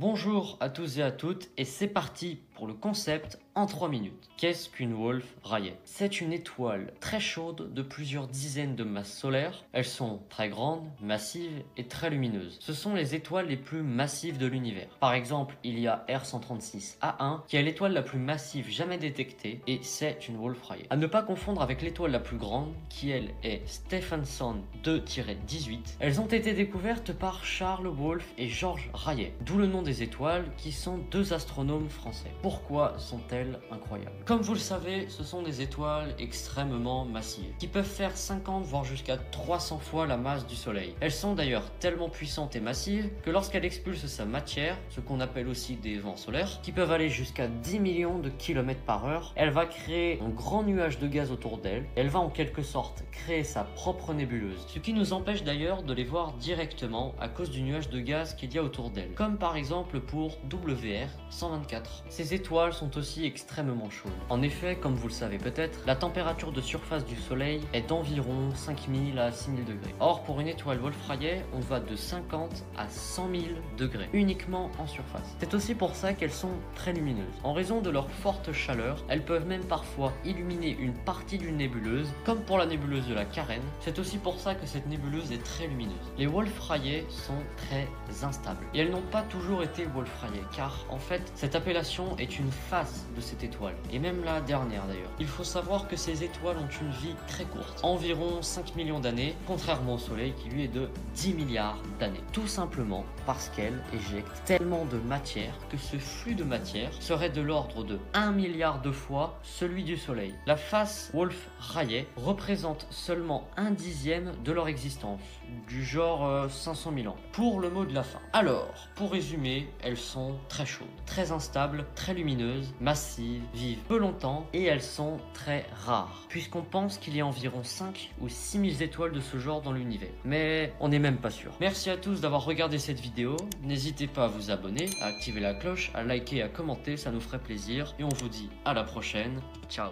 Bonjour à tous et à toutes et c'est parti pour le concept en 3 minutes. Qu'est-ce qu'une Wolf Rayet? C'est une étoile très chaude de plusieurs dizaines de masses solaires. Elles sont très grandes, massives et très lumineuses. Ce sont les étoiles les plus massives de l'univers. Par exemple, il y a R136A1 qui est l'étoile la plus massive jamais détectée et c'est une Wolf Rayet. À ne pas confondre avec l'étoile la plus grande qui elle est Stephenson 2-18. Elles ont été découvertes par Charles Wolf et Georges Rayet, d'où le nom des étoiles qui sont deux astronomes français. Pourquoi sont-elles incroyables? Comme vous le savez, ce sont des étoiles extrêmement massives, qui peuvent faire 50 voire jusqu'à 300 fois la masse du Soleil. Elles sont d'ailleurs tellement puissantes et massives que lorsqu'elle expulse sa matière, ce qu'on appelle aussi des vents solaires, qui peuvent aller jusqu'à 10 millions de kilomètres par heure, elle va créer un grand nuage de gaz autour d'elle. Elle va en quelque sorte créer sa propre nébuleuse, ce qui nous empêche d'ailleurs de les voir directement à cause du nuage de gaz qu'il y a autour d'elle, comme par exemple pour WR 124. Ces étoiles sont aussi extrêmement chaudes. En effet, comme vous le savez peut-être, la température de surface du Soleil est d'environ 5000 à 6000 degrés. Or, pour une étoile Wolf Rayet, on va de 50 à 100 000 degrés, uniquement en surface. C'est aussi pour ça qu'elles sont très lumineuses. En raison de leur forte chaleur, elles peuvent même parfois illuminer une partie d'une nébuleuse, comme pour la nébuleuse de la Carène. C'est aussi pour ça que cette nébuleuse est très lumineuse. Les Wolf Rayet sont très instables. Et elles n'ont pas toujours été Wolf Rayet, car en fait, cette appellation est une face de cette étoile, et même la dernière d'ailleurs. Il faut savoir que ces étoiles ont une vie très courte, environ 5 millions d'années, contrairement au Soleil qui lui est de 10 milliards d'années. Tout simplement parce qu'elle éjecte tellement de matière que ce flux de matière serait de l'ordre de 1 milliard de fois celui du Soleil. La face Wolf Rayet représente seulement 1/10 de leur existence, du genre 500 000 ans. Pour le mot de la fin. Alors, pour résumer, elles sont très chaudes, très instables, très lumineuses, massives, vivent peu longtemps et elles sont très rares, puisqu'on pense qu'il y a environ 5 ou 6 000 étoiles de ce genre dans l'univers. Mais on n'est même pas sûr. Merci à tous d'avoir regardé cette vidéo. N'hésitez pas à vous abonner, à activer la cloche, à liker et à commenter, ça nous ferait plaisir. Et on vous dit à la prochaine. Ciao.